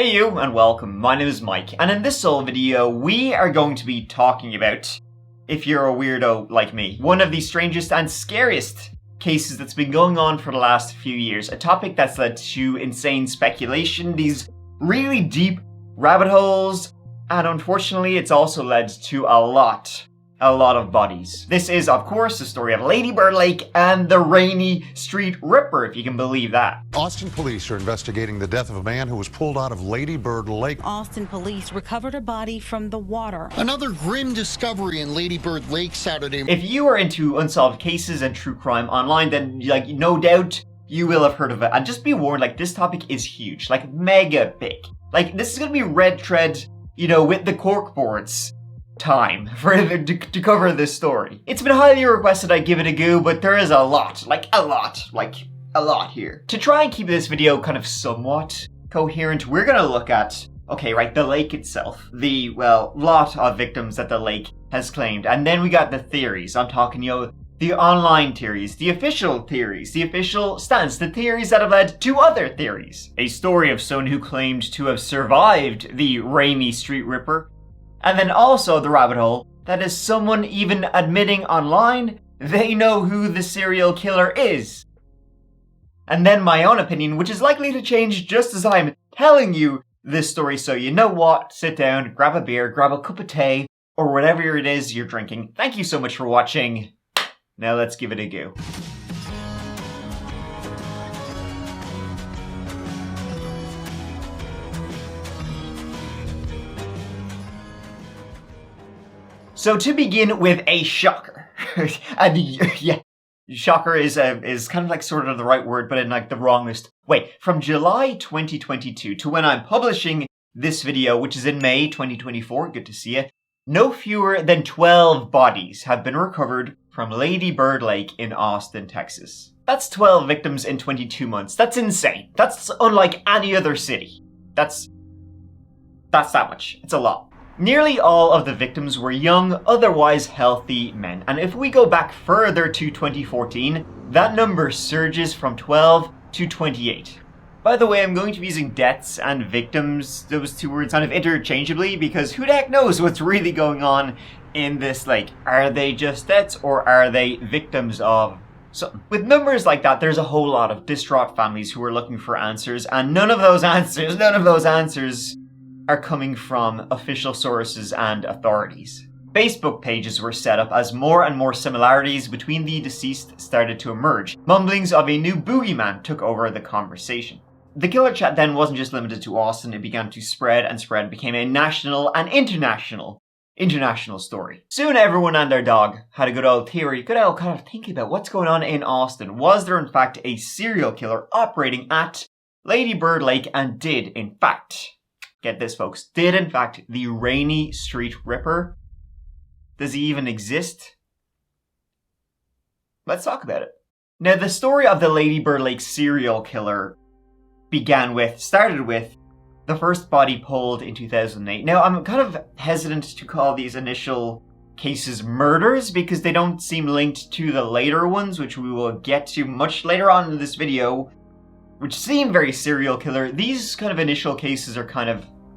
Hey you, and welcome. My name is Mike, and in this solo video, we are going to be talking about, if you're a weirdo like me, one of the strangest and scariest cases that's been going on for the last few years. A topic that's led to insane speculation, these really deep rabbit holes, and unfortunately, it's also led to a lot of bodies. This is, of course, the story of Lady Bird Lake and the Rainey Street Ripper, if you can believe that. Austin police are investigating the death of a man who was pulled out of Lady Bird Lake. Austin police recovered a body from the water. Another grim discovery in Lady Bird Lake Saturday. If you are into unsolved cases and true crime online, then, no doubt you will have heard of it. And just be warned, this topic is huge, mega big. This is gonna be red thread, with the corkboards time to cover this story. It's been highly requested I give it a go, but there is a lot here. To try and keep this video kind of somewhat coherent, we're gonna look at, the lake itself, the, lot of victims that the lake has claimed, and then we got the theories. I'm talking, the online theories, the official stance, the theories that have led to other theories. A story of someone who claimed to have survived the Rainey Street Ripper, and then also the rabbit hole that is someone even admitting online they know who the serial killer is. And then my own opinion, which is likely to change just as I'm telling you this story, so you know what, sit down, grab a beer, grab a cup of tea, or whatever it is you're drinking. Thank you so much for watching. Now let's give it a go. So to begin with a shocker, and yeah, shocker is kind of sort of the right word, but in the wrongest way. From July 2022 to when I'm publishing this video, which is in May 2024, good to see you, no fewer than 12 bodies have been recovered from Lady Bird Lake in Austin, Texas. That's 12 victims in 22 months. That's insane. That's unlike any other city. That's that much. It's a lot. Nearly all of the victims were young, otherwise healthy men. And if we go back further to 2014, that number surges from 12 to 28. By the way, I'm going to be using deaths and victims, those two words kind of interchangeably, because who the heck knows what's really going on in this, are they just deaths or are they victims of something? With numbers like that, there's a whole lot of distraught families who are looking for answers, and none of those answers are coming from official sources and authorities. Facebook pages were set up as more and more similarities between the deceased started to emerge. Mumblings of a new boogeyman took over the conversation. The killer chat then wasn't just limited to Austin, it began to spread and spread, became a national and international story. Soon everyone and their dog had a good old theory, good old kind of thinking about what's going on in Austin. Was there in fact a serial killer operating at Lady Bird Lake, and did in fact, get this folks, did in fact the Rainey Street Ripper, does he even exist? Let's talk about it. Now, the story of the Lady Bird Lake serial killer started with the first body pulled in 2008. Now, I'm kind of hesitant to call these initial cases murders because they don't seem linked to the later ones, which we will get to much later on in this video, which seem very serial killer. These kind of initial cases are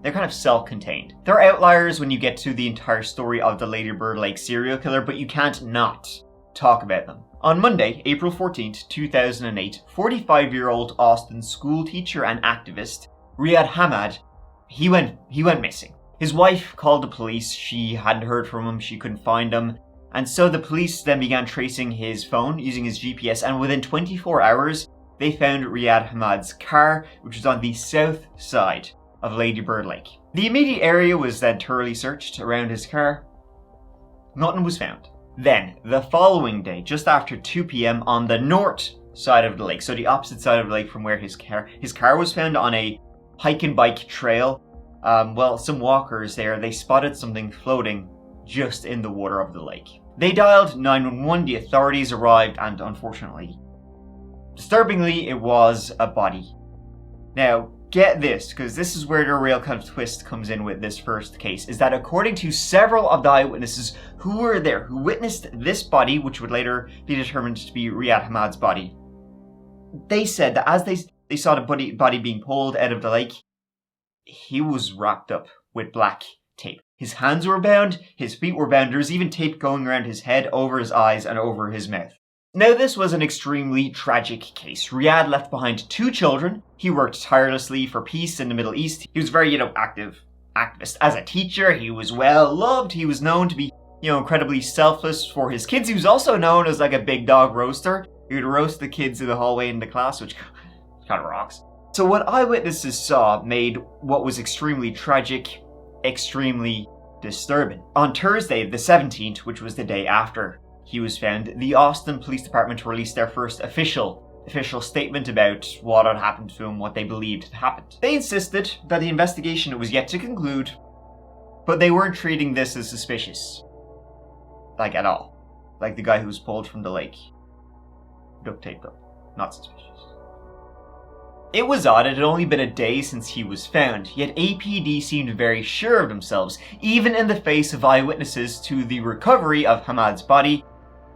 they're kind of self-contained. They're outliers when you get to the entire story of the Lady Bird Lake serial killer, but you can't not talk about them. On Monday, April 14th, 2008, 45-year-old Austin school teacher and activist Riyad Hamad, he went missing. His wife called the police. She hadn't heard from him. She couldn't find him. And so the police then began tracing his phone using his GPS, and within 24 hours, they found Riyad Hamad's car, which was on the south side of Lady Bird Lake. The immediate area was then thoroughly searched around his car. Nothing was found. Then, the following day, just after 2 p.m. on the north side of the lake, so the opposite side of the lake from where his car was found on a hike and bike trail, some walkers there, they spotted something floating just in the water of the lake. They dialed 911, the authorities arrived, and unfortunately, disturbingly, it was a body. Now, get this, because this is where the real kind of twist comes in with this first case, is that according to several of the eyewitnesses who were there, who witnessed this body, which would later be determined to be Riyad Hamad's body, they said that as they saw the body being pulled out of the lake, he was wrapped up with black tape. His hands were bound, his feet were bound, there was even tape going around his head, over his eyes, and over his mouth. Now, this was an extremely tragic case. Riyad left behind 2 children. He worked tirelessly for peace in the Middle East. He was very, activist. As a teacher, he was well loved. He was known to be, incredibly selfless for his kids. He was also known as like a big dog roaster. He would roast the kids in the hallway in the class, which kind of rocks. So what eyewitnesses saw made what was extremely tragic, extremely disturbing. On Thursday, the 17th, which was the day after he was found, the Austin Police Department released their first official statement about what had happened to him, what they believed had happened. They insisted that the investigation was yet to conclude, but they weren't treating this as suspicious. Like, at all. Like the guy who was pulled from the lake. Duct taped up. Not suspicious. It was odd, it had only been a day since he was found, yet APD seemed very sure of themselves, even in the face of eyewitnesses to the recovery of Hamad's body.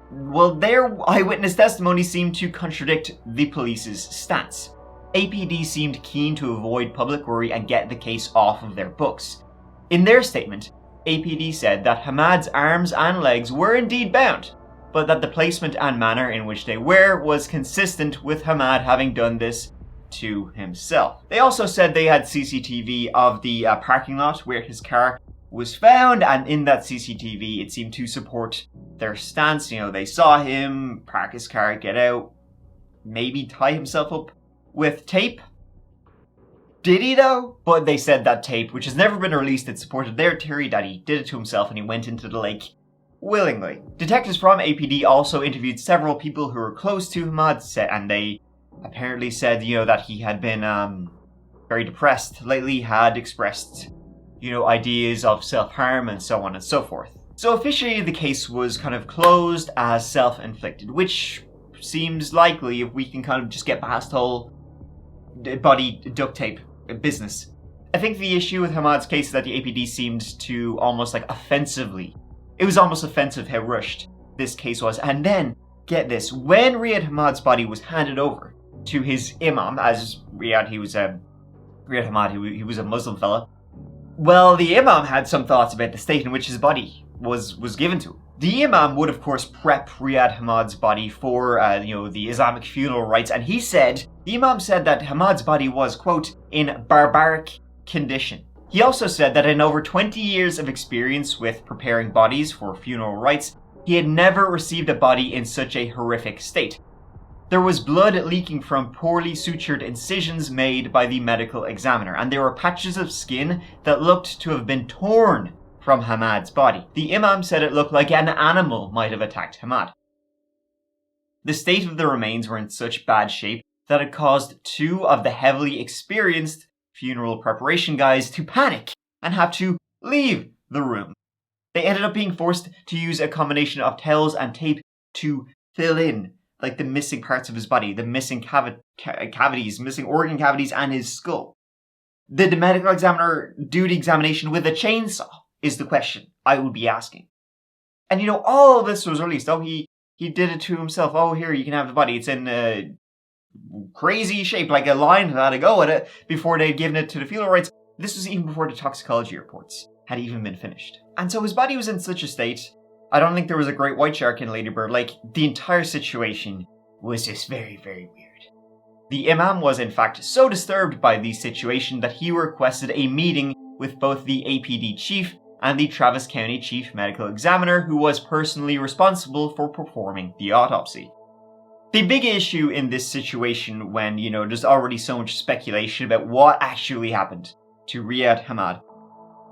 Well, their eyewitness testimony seemed to contradict the police's stance. APD seemed keen to avoid public worry and get the case off of their books. In their statement, APD said that Hamad's arms and legs were indeed bound, but that the placement and manner in which they were was consistent with Hamad having done this to himself. They also said they had CCTV of the parking lot where his car was found, and in that CCTV it seemed to support their stance. They saw him park his car, get out, maybe tie himself up with tape. Did he though? But they said that tape, which has never been released, it supported their theory that he did it to himself and he went into the lake willingly. Detectives from APD also interviewed several people who were close to Hamad, and they apparently said, that he had been very depressed lately, had expressed, ideas of self-harm and so on and so forth. So officially the case was kind of closed as self-inflicted, which seems likely if we can kind of just get past whole body duct tape business. I think the issue with Hamad's case is that the APD seemed to almost it was almost offensive how rushed this case was. And then, get this, when Riyad Hamad's body was handed over to his imam, as Riyad Hamad, he was a Muslim fella. Well, the imam had some thoughts about the state in which his body was given to him. The imam would, of course, prep Riyad Hamad's body for, the Islamic funeral rites, and the imam said that Hamad's body was, quote, in barbaric condition. He also said that in over 20 years of experience with preparing bodies for funeral rites, he had never received a body in such a horrific state. There was blood leaking from poorly sutured incisions made by the medical examiner, and there were patches of skin that looked to have been torn from Hamad's body. The imam said it looked like an animal might have attacked Hamad. The state of the remains were in such bad shape that it caused 2 of the heavily experienced funeral preparation guys to panic and have to leave the room. They ended up being forced to use a combination of towels and tape to fill in the missing parts of his body, the missing cavities, missing organ cavities, and his skull. Did the medical examiner do the examination with a chainsaw, is the question I would be asking. And all of this was released. Oh, he did it to himself. Oh, here, you can have the body. It's in crazy shape, like a lion had to go at it before they'd given it to the funeral rites. This was even before the toxicology reports had even been finished. And so his body was in such a state, I don't think there was a great white shark in Lady Bird Lake. The entire situation was just very, very weird. The imam was in fact so disturbed by the situation that he requested a meeting with both the APD chief and the Travis County chief medical examiner, who was personally responsible for performing the autopsy. The big issue in this situation when, there's already so much speculation about what actually happened to Riyad Hamad.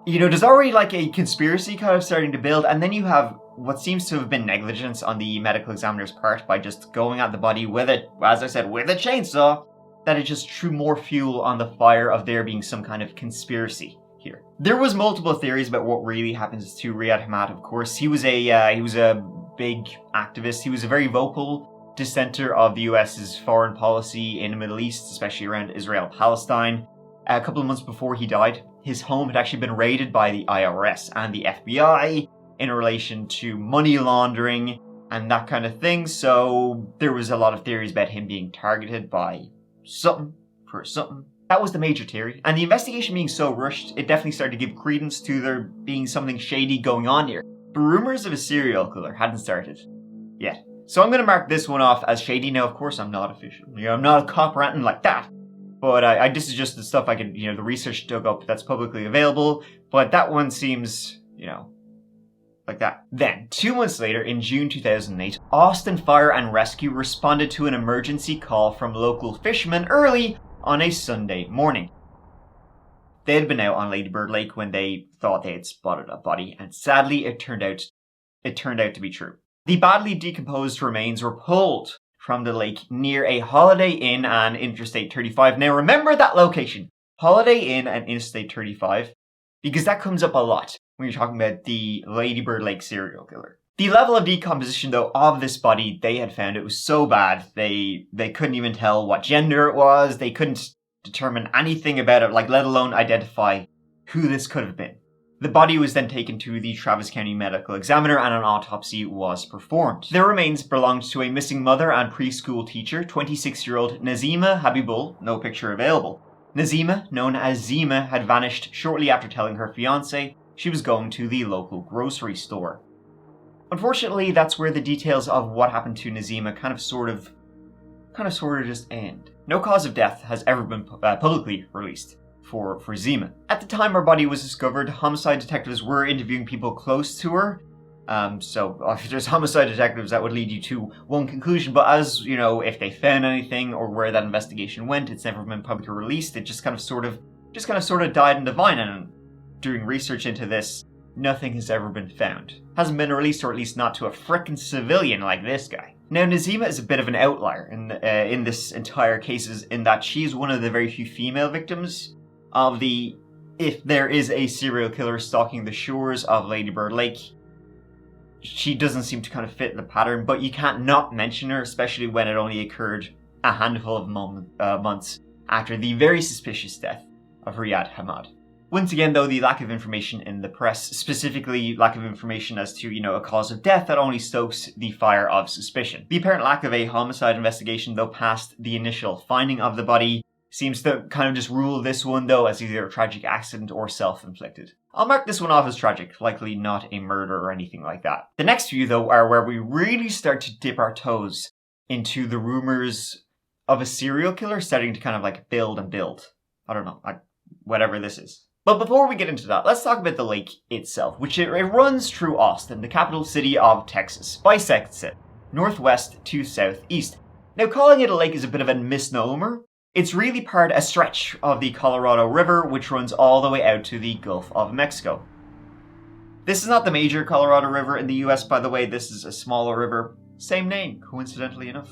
There's already a conspiracy kind of starting to build, and then you have what seems to have been negligence on the medical examiner's part by just going at the body with a chainsaw, that it just threw more fuel on the fire of there being some kind of conspiracy here. There was multiple theories about what really happens to Riyad Hamad, of course. He was a big activist. He was a very vocal dissenter of the US's foreign policy in the Middle East, especially around Israel-Palestine. A couple of months before he died, his home had actually been raided by the IRS and the FBI in relation to money laundering and that kind of thing. So there was a lot of theories about him being targeted by something, for something, That was the major theory, and the investigation being so rushed, it definitely started to give credence to there being something shady going on here. But rumours of a serial killer hadn't started yet. So I'm going to mark this one off as shady. Now, of course, I'm not official. I'm not a cop or anything like that. But this is just the stuff I can, the research dug up that's publicly available. But that one seems, like that. Then, 2 months later, in June 2008, Austin Fire and Rescue responded to an emergency call from local fishermen early on a Sunday morning. They had been out on Lady Bird Lake when they thought they had spotted a body, and sadly, it turned out to be true. The badly decomposed remains were pulled from the lake near a Holiday Inn and Interstate 35. Now, remember that location, Holiday Inn and Interstate 35, because that comes up a lot when you're talking about the Lady Bird Lake serial killer. The level of decomposition, though, of this body they had found, it was so bad, they couldn't even tell what gender it was, they couldn't determine anything about it, let alone identify who this could have been. The body was then taken to the Travis County Medical Examiner and an autopsy was performed. The remains belonged to a missing mother and preschool teacher, 26-year-old Nazima Habibul, no picture available. Nazima, known as Zima, had vanished shortly after telling her fiancé she was going to the local grocery store. Unfortunately, that's where the details of what happened to Nazima kind of sort of just end. No cause of death has ever been publicly released for Zima. At the time her body was discovered, homicide detectives were interviewing people close to her. So if there's homicide detectives, that would lead you to one conclusion. But as, if they found anything or where that investigation went, it's never been publicly released. It just kind of sort of died in the vine. And doing research into this, nothing has ever been found. Hasn't been released, or at least not to a frickin' civilian like this guy. Now, Nazima is a bit of an outlier in this entire case, in that she's one of the very few female victims of if there is a serial killer stalking the shores of Lady Bird Lake. She doesn't seem to kind of fit the pattern, but you can't not mention her, especially when it only occurred a handful of months after the very suspicious death of Riyad Hamad. Once again, though, the lack of information in the press, specifically lack of information as to, a cause of death, that only stokes the fire of suspicion. The apparent lack of a homicide investigation, though, past the initial finding of the body, seems to kind of just rule this one, though, as either a tragic accident or self-inflicted. I'll mark this one off as tragic, likely not a murder or anything like that. The next few, though, are where we really start to dip our toes into the rumors of a serial killer starting to kind of build and build. I don't know, whatever this is. But before we get into that, let's talk about the lake itself, which it runs through Austin, the capital city of Texas, bisects it, northwest to southeast. Now, calling it a lake is a bit of a misnomer. It's really a stretch of the Colorado River, which runs all the way out to the Gulf of Mexico. This is not the major Colorado River in the US, by the way. This is a smaller river. Same name, coincidentally enough.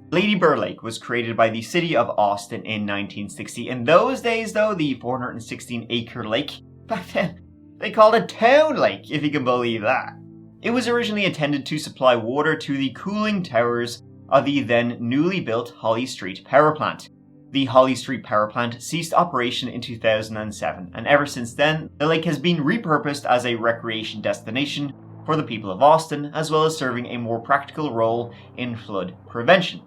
Lady Bird Lake was created by the city of Austin in 1960. In those days, though, the 416-acre lake, back then, they called it Town Lake, if you can believe that. It was originally intended to supply water to the cooling towers of the then newly built Holly Street Power Plant. The Holly Street Power Plant ceased operation in 2007, and ever since then, the lake has been repurposed as a recreation destination for the people of Austin, as well as serving a more practical role in flood prevention.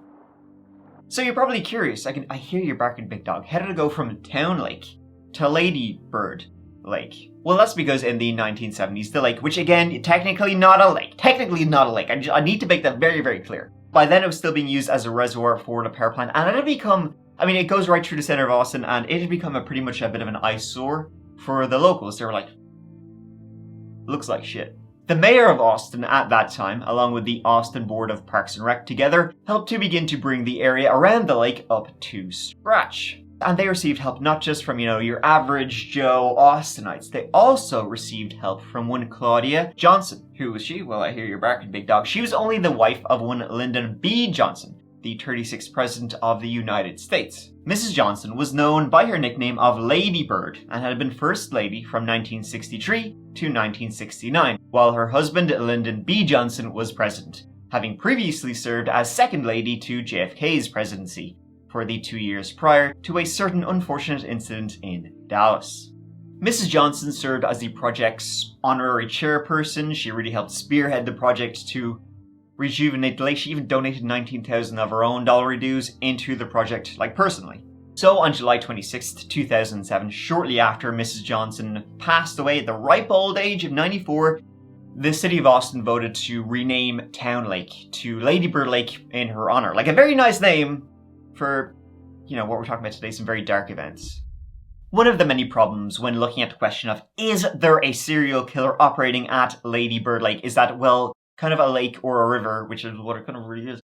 So you're probably curious, I hear you barking, big dog. How did it go from Town Lake to Lady Bird Lake? Well, that's because in the 1970s, the lake, which again, technically not a lake, I need to make that very, very clear. By then, it was still being used as a reservoir for the power plant, and it had become, it goes right through the center of Austin, and it had become pretty much a bit of an eyesore for the locals. They were like, looks like shit. The mayor of Austin at that time, along with the Austin Board of Parks and Rec together, helped to begin to bring the area around the lake up to scratch. And they received help not just from, your average Joe Austinites. They also received help from one Claudia Johnson. Who was she? Well, I hear you're barking, big dog. She was only the wife of one Lyndon B. Johnson, the 36th President of the United States. Mrs. Johnson was known by her nickname of Lady Bird and had been First Lady from 1963 to 1969, while her husband Lyndon B. Johnson was President, having previously served as Second Lady to JFK's presidency for the 2 years prior to a certain unfortunate incident in Dallas. Mrs. Johnson served as the project's honorary chairperson. She really helped spearhead the project to rejuvenate the lake. She even donated $19,000 of her own dollary dues into the project, personally. So on July 26th, 2007, shortly after Mrs. Johnson passed away at the ripe old age of 94, the city of Austin voted to rename Town Lake to Lady Bird Lake in her honor. Like a very nice name for, what we're talking about today, some very dark events. One of the many problems when looking at the question of, is there a serial killer operating at Lady Bird Lake, is that, well, kind of a lake or a river, which is what it kind of really is.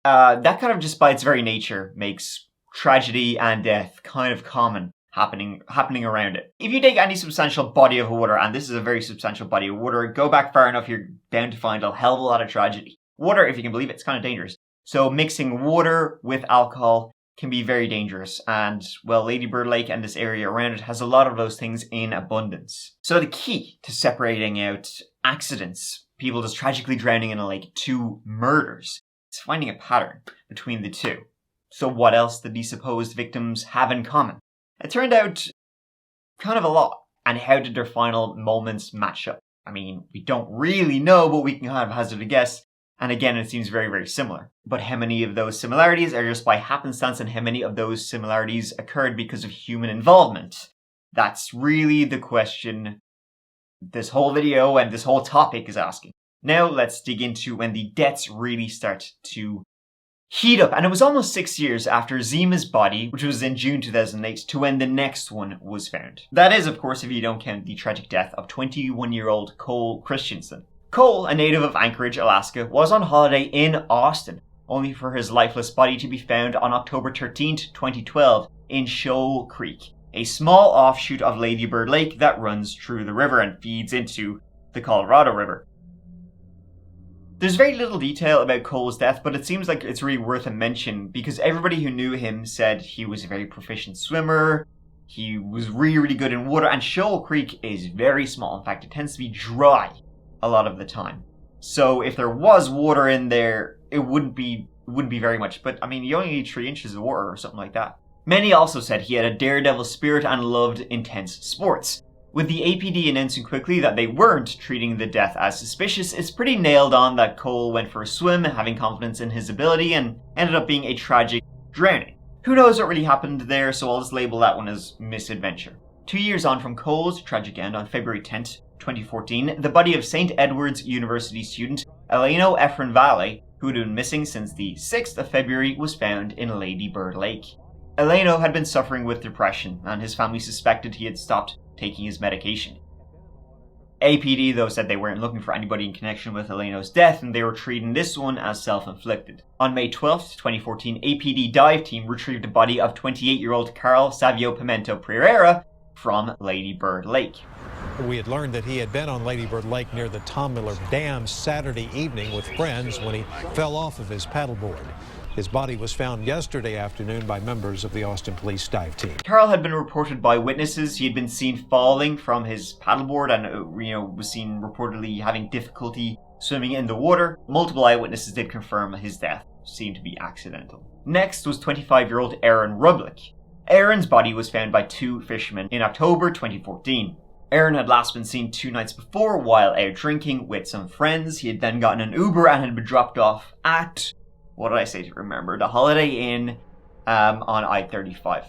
That kind of just by its very nature makes tragedy and death kind of common happening around it. If you take any substantial body of water, and this is a very substantial body of water, go back far enough, you're bound to find a hell of a lot of tragedy. Water, if you can believe it, it's kind of dangerous. So mixing water with alcohol can be very dangerous. And, well, Lady Bird Lake and this area around it has a lot of those things in abundance. So the key to separating out accidents, people just tragically drowning in a lake, to murders, is finding a pattern between the two. So what else did these supposed victims have in common? It turned out kind of a lot. And how did their final moments match up? I mean, we don't really know, but we can kind of hazard a guess. And again, it seems very, very similar. But how many of those similarities are just by happenstance, and how many of those similarities occurred because of human involvement? That's really the question this whole video and this whole topic is asking. Now let's dig into when the deaths really start to heat up. And it was almost 6 years after Zima's body, which was in June 2008, to when the next one was found. That is, of course, if you don't count the tragic death of 21-year-old Cole Christensen. Cole, a native of Anchorage, Alaska, was on holiday in Austin, only for his lifeless body to be found on October 13th, 2012, in Shoal Creek, a small offshoot of Lady Bird Lake that runs through the river and feeds into the Colorado River. There's very little detail about Cole's death, but it seems like it's really worth a mention because everybody who knew him said he was a very proficient swimmer, he was really, really good in water, and Shoal Creek is very small. In fact, it tends to be dry a lot of the time. So if there was water in there, it wouldn't be very much, but I mean, you only need 3 inches of water or something like that. Many also said he had a daredevil spirit and loved intense sports. With the APD announcing quickly that they weren't treating the death as suspicious, it's pretty nailed on that Cole went for a swim, having confidence in his ability, and ended up being a tragic drowning. Who knows what really happened there, so I'll just label that one as misadventure. 2 years on from Cole's tragic end, on February 10th, 2014, the body of St. Edward's University student Eleno Efrenvale, who had been missing since the 6th of February, was found in Lady Bird Lake. Eleno had been suffering with depression, and his family suspected he had stopped taking his medication. APD, though, said they weren't looking for anybody in connection with Eleno's death, and they were treating this one as self-inflicted. On May 12th, 2014, APD dive team retrieved the body of 28-year-old Carl Savio Pimento Pereira from Lady Bird Lake. We had learned that he had been on Lady Bird Lake near the Tom Miller Dam Saturday evening with friends when he fell off of his paddleboard. His body was found yesterday afternoon by members of the Austin Police dive team. Carl had been reported by witnesses. He had been seen falling from his paddleboard and, was seen reportedly having difficulty swimming in the water. Multiple eyewitnesses did confirm his death seemed to be accidental. Next was 25-year-old Aaron Rublick. Aaron's body was found by 2 fishermen in October 2014. Aaron had last been seen 2 nights before while out drinking with some friends. He had then gotten an Uber and had been dropped off at, what did I say to remember? The Holiday Inn on I-35.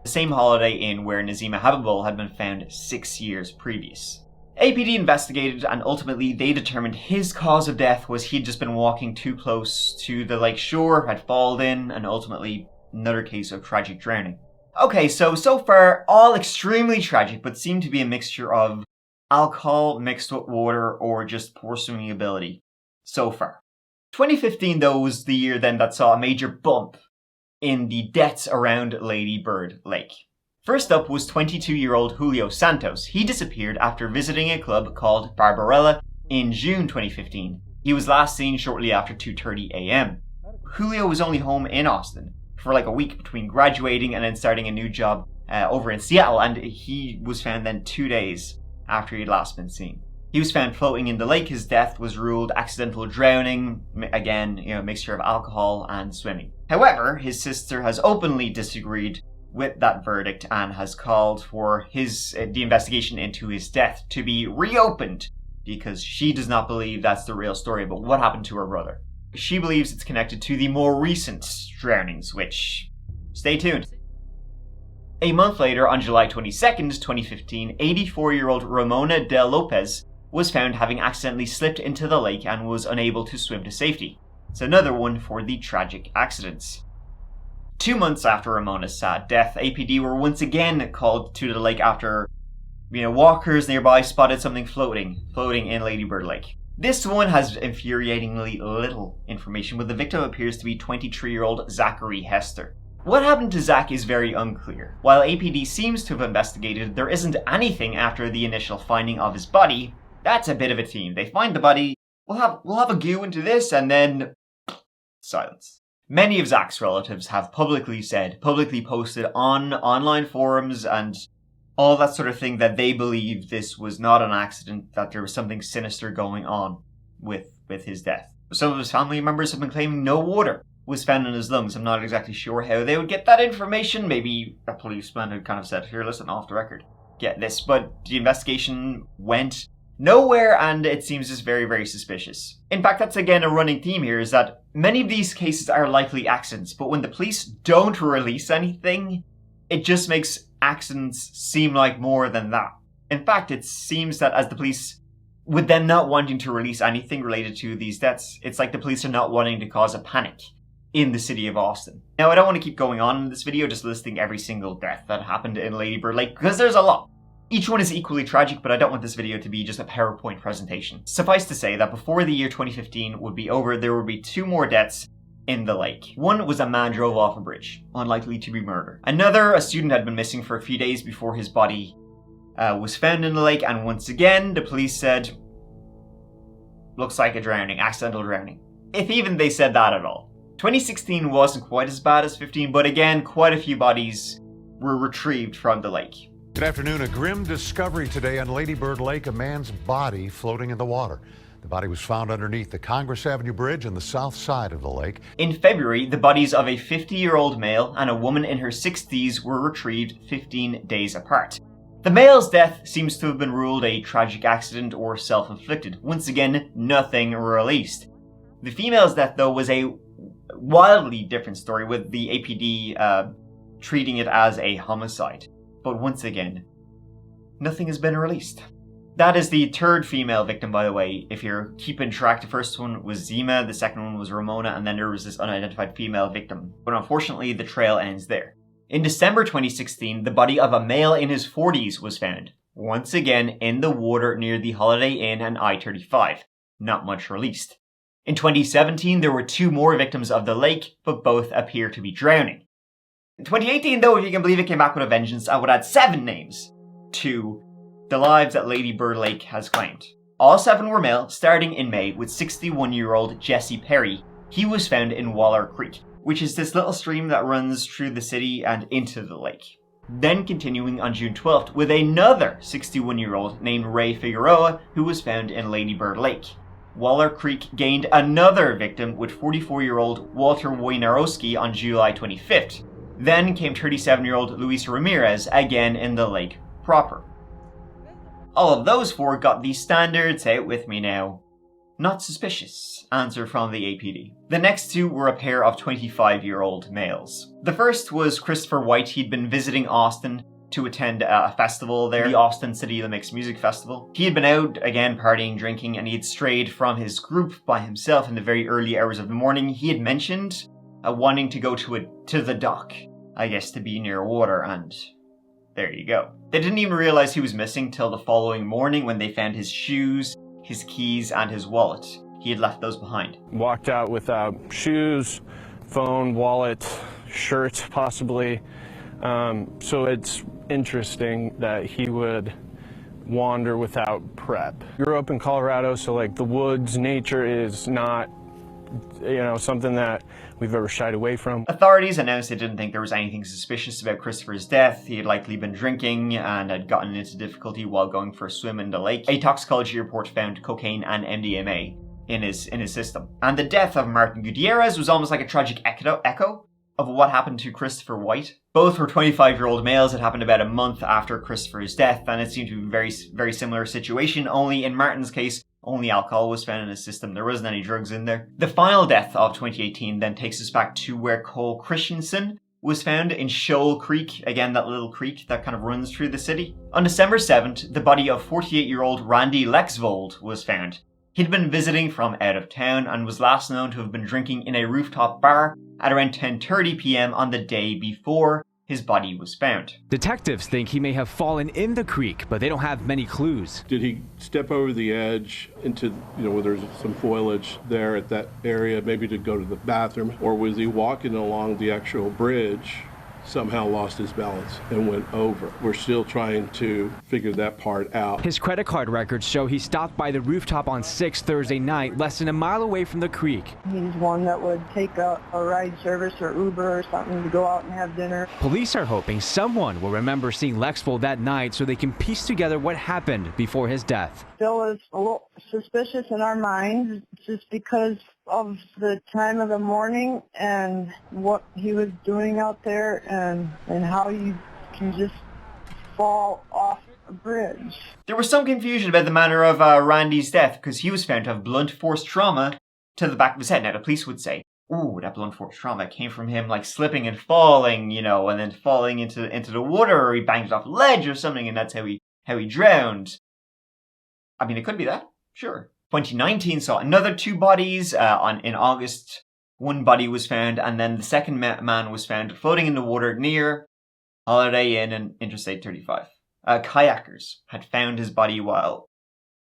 The same Holiday Inn where Nazima Habibul had been found 6 years previous. APD investigated and ultimately they determined his cause of death was he'd just been walking too close to the lake shore, had fallen in, and ultimately another case of tragic drowning. Okay, so far, all extremely tragic, but seem to be a mixture of alcohol mixed with water or just poor swimming ability so far. 2015, though, was the year then that saw a major bump in the deaths around Lady Bird Lake. First up was 22-year-old Julio Santos. He disappeared after visiting a club called Barbarella in June 2015. He was last seen shortly after 2:30 a.m. Julio was only home in Austin for like a week between graduating and then starting a new job over in Seattle, and he was found then 2 days after he had last been seen. He was found floating in the lake. His death was ruled accidental drowning, again, mixture of alcohol and swimming. However, his sister has openly disagreed with that verdict and has called for the investigation into his death to be reopened because she does not believe that's the real story about what happened to her brother. She believes it's connected to the more recent drownings, which Stay tuned. A month later, on July 22nd, 2015, 84-year-old Ramona de Lopez was found having accidentally slipped into the lake and was unable to swim to safety. It's another one for the tragic accidents. 2 months after Ramona's sad death, APD were once again called to the lake after, walkers nearby spotted something floating in Lady Bird Lake. This one has infuriatingly little information, but the victim appears to be 23-year-old Zachary Hester. What happened to Zach is very unclear. While APD seems to have investigated, there isn't anything after the initial finding of his body. That's a bit of a theme. They find the body, we'll have a go into this, and then silence. Many of Zach's relatives have publicly posted on online forums and all that sort of thing that they believe this was not an accident, that there was something sinister going on with his death. Some of his family members have been claiming no water was found in his lungs. I'm not exactly sure how they would get that information. Maybe a policeman had kind of said, here, listen, off the record, get this. But the investigation went nowhere, and it seems just very, very suspicious. In fact, that's again a running theme here, is that many of these cases are likely accidents, but when the police don't release anything, it just makes accidents seem like more than that. In fact, it seems that as the police, with them not wanting to release anything related to these deaths, it's like the police are not wanting to cause a panic in the city of Austin. Now, I don't want to keep going on in this video just listing every single death that happened in Lady Bird Lake, because there's a lot. Each one is equally tragic, but I don't want this video to be just a PowerPoint presentation. Suffice to say that before the year 2015 would be over, there would be 2 more deaths in the lake. One was a man drove off a bridge, unlikely to be murder. Another, a student had been missing for a few days before his body was found in the lake, and once again, the police said, looks like a drowning, accidental drowning. If even they said that at all. 2016 wasn't quite as bad as 15, but again, quite a few bodies were retrieved from the lake. Good afternoon. A grim discovery today on Lady Bird Lake, a man's body floating in the water. The body was found underneath the Congress Avenue Bridge on the south side of the lake. In February, the bodies of a 50-year-old male and a woman in her 60s were retrieved 15 days apart. The male's death seems to have been ruled a tragic accident or self-inflicted. Once again, nothing released. The female's death, though, was a wildly different story, with the APD treating it as a homicide. But once again, nothing has been released. That is the 3rd female victim, by the way. If you're keeping track, the first one was Zima, the second one was Ramona, and then there was this unidentified female victim. But unfortunately, the trail ends there. In December 2016, the body of a male in his 40s was found, once again in the water near the Holiday Inn and I-35. Not much released. In 2017, there were 2 more victims of the lake, but both appear to be drowning. In 2018, though, if you can believe it, came back with a vengeance. I would add 7 names to the lives that Lady Bird Lake has claimed. All 7 were male, starting in May with 61-year-old Jesse Perry. He was found in Waller Creek, which is this little stream that runs through the city and into the lake. Then continuing on June 12th with another 61-year-old named Ray Figueroa, who was found in Lady Bird Lake. Waller Creek gained another victim with 44-year-old Walter Wojnarowski on July 25th. Then came 37-year-old Luis Ramirez, again in the lake proper. All of those 4 got the standard, say it with me now, not suspicious answer from the APD. The next 2 were a pair of 25-year-old males. The first was Christopher White. He'd been visiting Austin to attend a festival there, the Austin City Limits Music Festival. He had been out, again, partying, drinking, and he had strayed from his group by himself in the very early hours of the morning. He had mentioned wanting to go to the dock, I guess, to be near water, and there you go. They didn't even realize he was missing till the following morning when they found his shoes, his keys, and his wallet. He had left those behind. Walked out without shoes, phone, wallet, shirt, possibly. So it's interesting that he would wander without prep. Grew up in Colorado, so like the woods, nature is not, something that we've ever shied away from. Authorities announced they didn't think there was anything suspicious about Christopher's death. He had likely been drinking and had gotten into difficulty while going for a swim in the lake. A toxicology report found cocaine and MDMA in his system. And the death of Martin Gutierrez was almost like a tragic echo of what happened to Christopher White. Both were 25-year-old males. It happened about a month after Christopher's death, and it seemed to be a very, very similar situation, only in Martin's case, only alcohol was found in his system. There wasn't any drugs in there. The final death of 2018 then takes us back to where Cole Christensen was found in Shoal Creek, again that little creek that kind of runs through the city. On December 7th, the body of 48-year-old Randy Lexvold was found. He'd been visiting from out of town and was last known to have been drinking in a rooftop bar at around 10:30 p.m. on the day before his body was found. Detectives think he may have fallen in the creek, but they don't have many clues. Did he step over the edge into, where there's some foliage there at that area, maybe to go to the bathroom? Or was he walking along the actual bridge, somehow lost his balance and went over? We're still trying to figure that part out. His credit card records show he stopped by the rooftop on 6 Thursday night, less than a mile away from the creek. He's one that would take a ride service or Uber or something to go out and have dinner. Police are hoping someone will remember seeing Lexvold that night so they can piece together what happened before his death. Still is a little suspicious in our minds just because of the time of the morning and what he was doing out there and how you can just fall off a bridge. There was some confusion about the manner of Randy's death because he was found to have blunt force trauma to the back of his head. Now the police would say, ooh, that blunt force trauma came from him like slipping and falling, and then falling into the water, or he banged off a ledge or something, and that's how he drowned. I mean, it could be that, sure. 2019 saw another 2 bodies. In August, 1 body was found, and then the second man was found floating in the water near Holiday Inn and Interstate 35. Kayakers had found his body while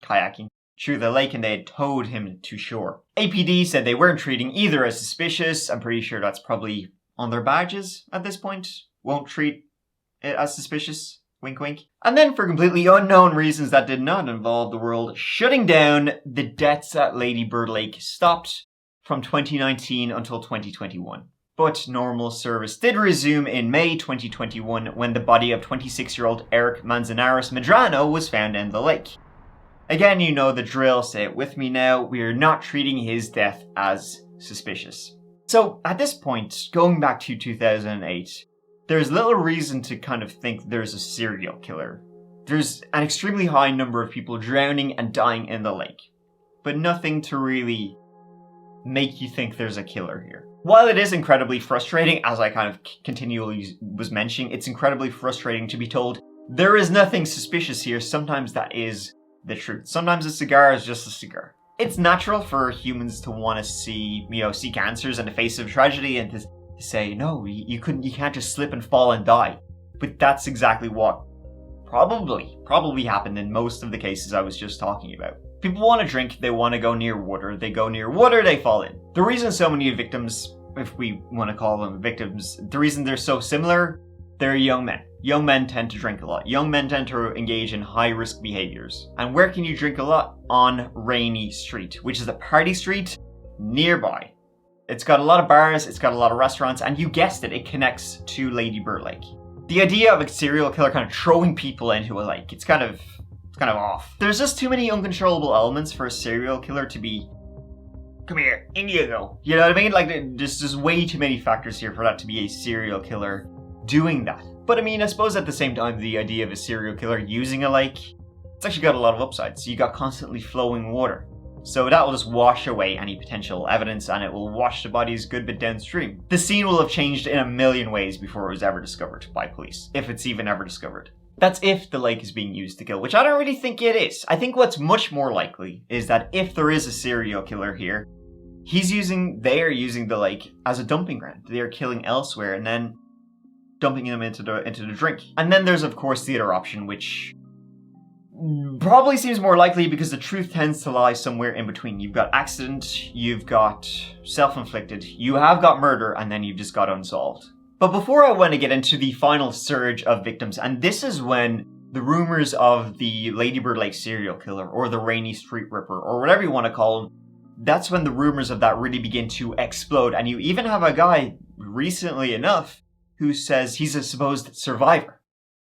kayaking through the lake, and they had towed him to shore. APD said they weren't treating either as suspicious. I'm pretty sure that's probably on their badges at this point. Won't treat it as suspicious. Wink, wink. And then, for completely unknown reasons that did not involve the world shutting down, the deaths at Lady Bird Lake stopped from 2019 until 2021. But normal service did resume in May 2021 when the body of 26-year-old Eric Manzanares Medrano was found in the lake. Again, you know the drill, say it with me now, we are not treating his death as suspicious. So, at this point, going back to 2008, there's little reason to kind of think there's a serial killer. There's an extremely high number of people drowning and dying in the lake, but nothing to really make you think there's a killer here. While it is incredibly frustrating, as I kind of continually was mentioning, it's incredibly frustrating to be told there is nothing suspicious here. Sometimes that is the truth. Sometimes a cigar is just a cigar. It's natural for humans to want to see, seek answers in the face of tragedy and to say, no, you can't just slip and fall and die. But that's exactly what probably happened in most of the cases I was just talking about. People want to drink, they want to go near water, they go near water, they fall in. The reason so many victims, if we want to call them victims, the reason they're so similar, they're young men. Young men tend to drink a lot. Young men tend to engage in high-risk behaviors. And where can you drink a lot? On Rainey Street, which is a party street nearby. It's got a lot of bars, it's got a lot of restaurants, and you guessed it, it connects to Lady Bird Lake. The idea of a serial killer kind of throwing people into a lake, it's kind of off. There's just too many uncontrollable elements for a serial killer to be, come here, in you go. You know what I mean? Like, there's just way too many factors here for that to be a serial killer doing that. But I mean, I suppose at the same time, the idea of a serial killer using a lake, it's actually got a lot of upsides. You got constantly flowing water. So that will just wash away any potential evidence, and it will wash the bodies a good bit downstream. The scene will have changed in a million ways before it was ever discovered by police, if it's even ever discovered. That's if the lake is being used to kill, which I don't really think it is. I think what's much more likely is that if there is a serial killer here, they are using the lake as a dumping ground. They are killing elsewhere and then dumping them into the drink. And then there's of course the other option, which probably seems more likely because the truth tends to lie somewhere in between. You've got accident, you've got self-inflicted, you have got murder, and then you've just got unsolved. But before I want to get into the final surge of victims, and this is when the rumors of the Lady Bird Lake serial killer, or the Rainey Street Ripper, or whatever you want to call him, that's when the rumors of that really begin to explode. And you even have a guy, recently enough, who says he's a supposed survivor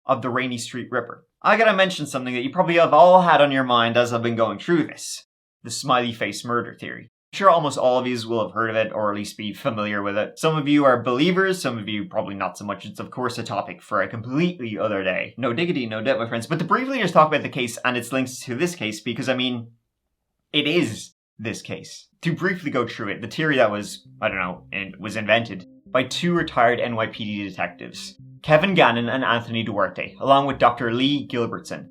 of the Rainey Street Ripper. I gotta mention something that you probably have all had on your mind as I've been going through this. The smiley face murder theory. I'm sure almost all of you will have heard of it, or at least be familiar with it. Some of you are believers, some of you probably not so much. It's of course a topic for a completely other day. No diggity, no doubt, my friends. But to briefly just talk about the case and its links to this case, because I mean, it is this case. To briefly go through it, the theory that was, was invented by 2 retired NYPD detectives, Kevin Gannon and Anthony Duarte, along with Dr. Lee Gilbertson.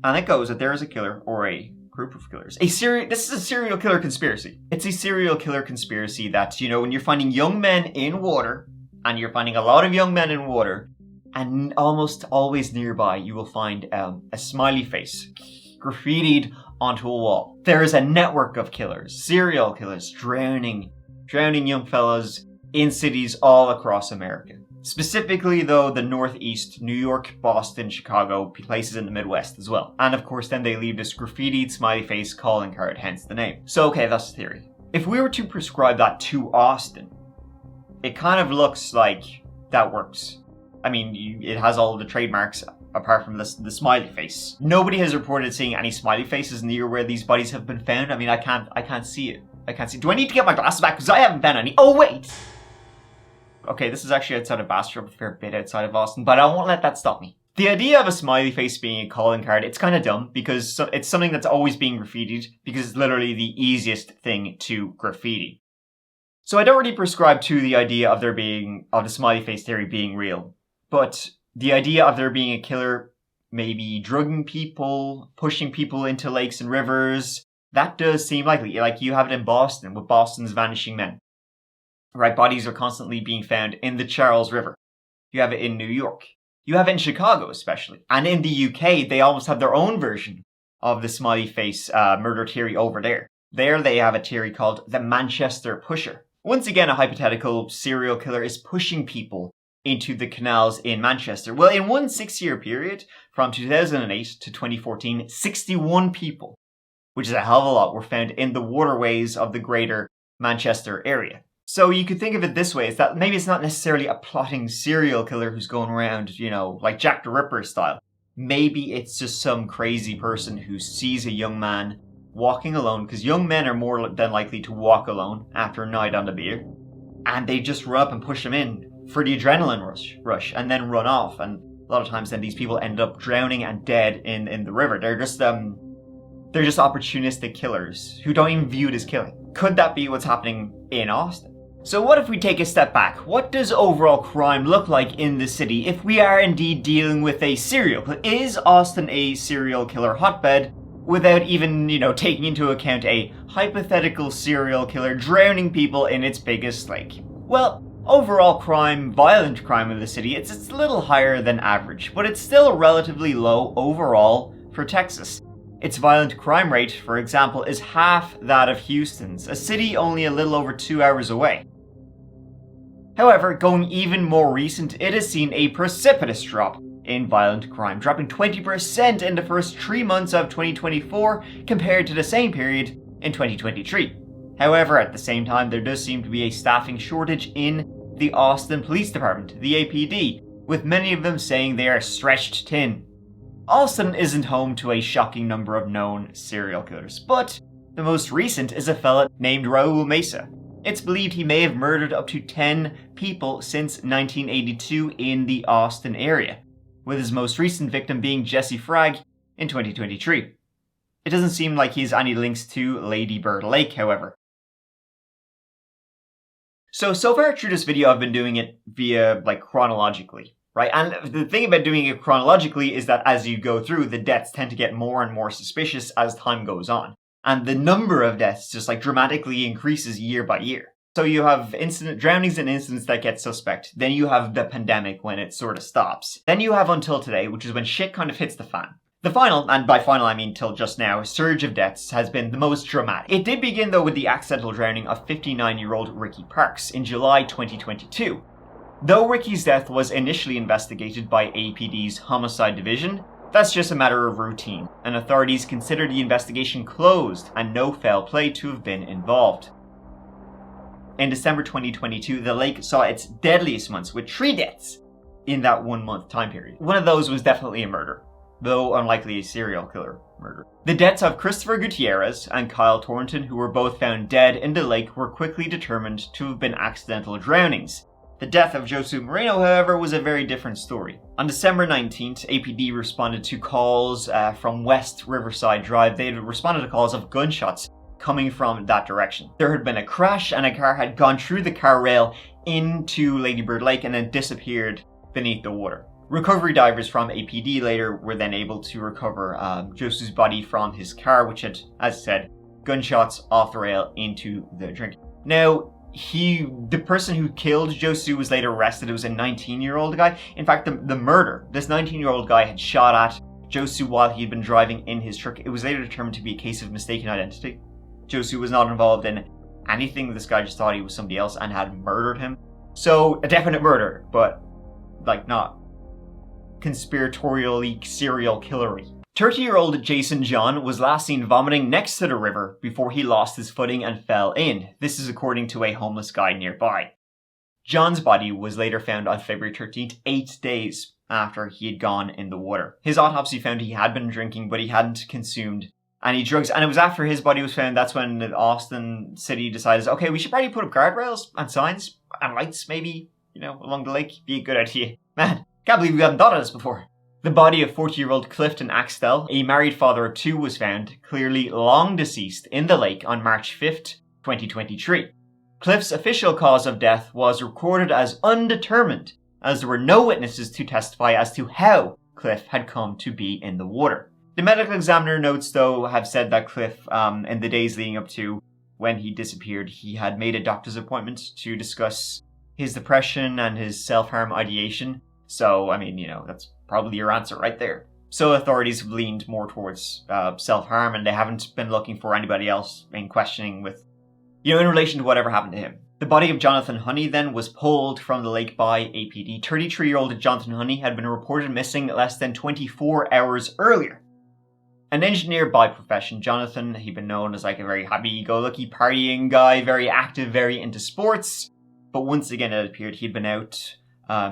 And it goes that there is a killer, or a group of killers. This is a serial killer conspiracy. It's a serial killer conspiracy that, you know, when you're finding young men in water, and you're finding a lot of young men in water, and almost always nearby you will find a smiley face graffitied onto a wall. There is a network of killers, serial killers, drowning young fellas in cities all across America. Specifically though, the Northeast, New York, Boston, Chicago, places in the Midwest as well. And of course then they leave this graffitied smiley face calling card, hence the name. So okay, that's the theory. If we were to prescribe that to Austin, it kind of looks like that works. I mean, it has all of the trademarks apart from the smiley face. Nobody has reported seeing any smiley faces near where these bodies have been found. I mean, I can't see it. Do I need to get my glasses back? Because I haven't found any. Oh, wait! Okay, this is actually outside of Bastrop, a fair bit outside of Austin, but I won't let that stop me. The idea of a smiley face being a calling card, it's kind of dumb, because it's something that's always being graffitied, because it's literally the easiest thing to graffiti. So I don't really prescribe to the idea of the smiley face theory being real. But the idea of there being a killer maybe drugging people, pushing people into lakes and rivers, that does seem likely. Like you have it in Boston with Boston's vanishing men. Right, bodies are constantly being found in the Charles River. You have it in New York. You have it in Chicago especially. And in the UK, they almost have their own version of the smiley face murder theory over there. There they have a theory called the Manchester Pusher. Once again, a hypothetical serial killer is pushing people into the canals in Manchester. Well, in one 6-year period, from 2008 to 2014, 61 people, which is a hell of a lot, were found in the waterways of the greater Manchester area. So you could think of it this way, is that maybe it's not necessarily a plotting serial killer who's going around, you know, like Jack the Ripper style. Maybe it's just some crazy person who sees a young man walking alone, because young men are more than likely to walk alone after a night on the beer, and they just run up and push him in for the adrenaline rush and then run off. And a lot of times then these people end up drowning and dead in the river. They're just opportunistic killers who don't even view it as killing. Could that be what's happening in Austin? So what if we take a step back? What does overall crime look like in the city if we are indeed dealing with a serial killer? Is Austin a serial killer hotbed without even, you know, taking into account a hypothetical serial killer drowning people in its biggest lake? Well, overall crime, violent crime in the city, it's a little higher than average, but it's still relatively low overall for Texas. Its violent crime rate, for example, is half that of Houston's, a city only a little over 2 hours away. However, going even more recent, it has seen a precipitous drop in violent crime, dropping 20% in the first 3 months of 2024 compared to the same period in 2023. However, at the same time, there does seem to be a staffing shortage in the Austin Police Department, the APD, with many of them saying they are stretched thin. Austin isn't home to a shocking number of known serial killers, but the most recent is a fella named Raul Mesa. It's believed he may have murdered up to 10 people since 1982 in the Austin area, with his most recent victim being Jesse Fragg in 2023. It doesn't seem like he has any links to Lady Bird Lake, however. So far through this video, I've been doing it via, chronologically, right? And the thing about doing it chronologically is that as you go through, the deaths tend to get more and more suspicious as time goes on. And the number of deaths just, dramatically increases year by year. So you have drownings and incidents that get suspect. Then you have the pandemic when it sort of stops. Then you have until today, which is when shit kind of hits the fan. The final, and by final I mean till just now, surge of deaths has been the most dramatic. It did begin though with the accidental drowning of 59-year-old Ricky Parks in July 2022. Though Ricky's death was initially investigated by APD's Homicide Division, that's just a matter of routine, and authorities consider the investigation closed and no foul play to have been involved. In December 2022, the lake saw its deadliest months with 3 deaths in that 1-month time period. One of those was definitely a murder, though unlikely a serial killer murder. The deaths of Christopher Gutierrez and Kyle Thornton, who were both found dead in the lake, were quickly determined to have been accidental drownings. The death of Josue Moreno, however, was a very different story. On December 19th, APD responded to calls from West Riverside Drive. They responded to calls of gunshots coming from that direction. There had been a crash and a car had gone through the car rail into Lady Bird Lake and then disappeared beneath the water. Recovery divers from APD later were then able to recover Josu's body from his car, which had, as I said, gunshots off the rail into the drink. Now, the person who killed Josu was later arrested. It was a 19-year-old guy. In fact, the murder, this 19-year-old guy had shot at Josu while he had been driving in his truck. It was later determined to be a case of mistaken identity. Josu was not involved in anything. This guy just thought he was somebody else and had murdered him. So, a definite murder, but, like, not conspiratorially serial killery. 30-year-old Jason John was last seen vomiting next to the river before he lost his footing and fell in. This is according to a homeless guy nearby. John's body was later found on February 13th, 8 days after he had gone in the water. His autopsy found he had been drinking, but he hadn't consumed any drugs. And it was after his body was found, that's when Austin City decided, okay, we should probably put up guardrails and signs and lights maybe, along the lake. Be a good idea. Man, can't believe we hadn't thought of this before. The body of 40-year-old Clifton Axtell, a married father of 2, was found, clearly long deceased, in the lake on March 5th, 2023. Cliff's official cause of death was recorded as undetermined, as there were no witnesses to testify as to how Cliff had come to be in the water. The medical examiner notes, though, have said that Cliff, in the days leading up to when he disappeared, he had made a doctor's appointment to discuss his depression and his self-harm ideation. So, that's probably your answer right there. So authorities have leaned more towards self-harm, and they haven't been looking for anybody else in questioning with, in relation to whatever happened to him. The body of Jonathan Honey then was pulled from the lake by APD. 33-year-old Jonathan Honey had been reported missing less than 24 hours earlier. An engineer by profession, Jonathan, he'd been known as like a very happy-go-lucky partying guy, very active, very into sports. But once again, it appeared he'd been out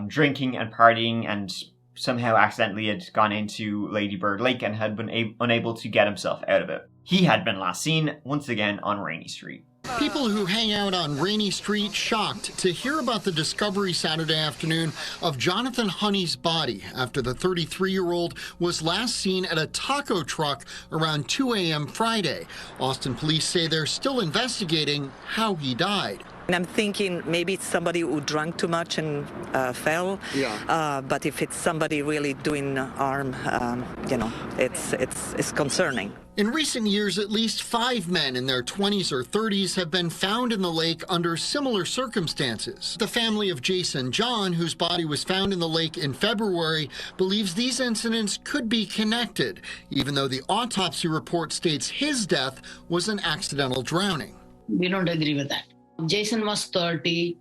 drinking and partying and somehow accidentally had gone into Lady Bird Lake and had been unable to get himself out of it. He had been last seen once again on Rainey Street. People who hang out on Rainey Street shocked to hear about the discovery Saturday afternoon of Jonathan Honey's body after the 33-year-old was last seen at a taco truck around 2 a.m. Friday. Austin police say they're still investigating how he died. And I'm thinking maybe it's somebody who drank too much and fell. Yeah. But if it's somebody really doing harm, it's concerning. In recent years, at least 5 men in their 20s or 30s have been found in the lake under similar circumstances. The family of Jason John, whose body was found in the lake in February, believes these incidents could be connected, even though the autopsy report states his death was an accidental drowning. We don't agree with that. Jason was 30.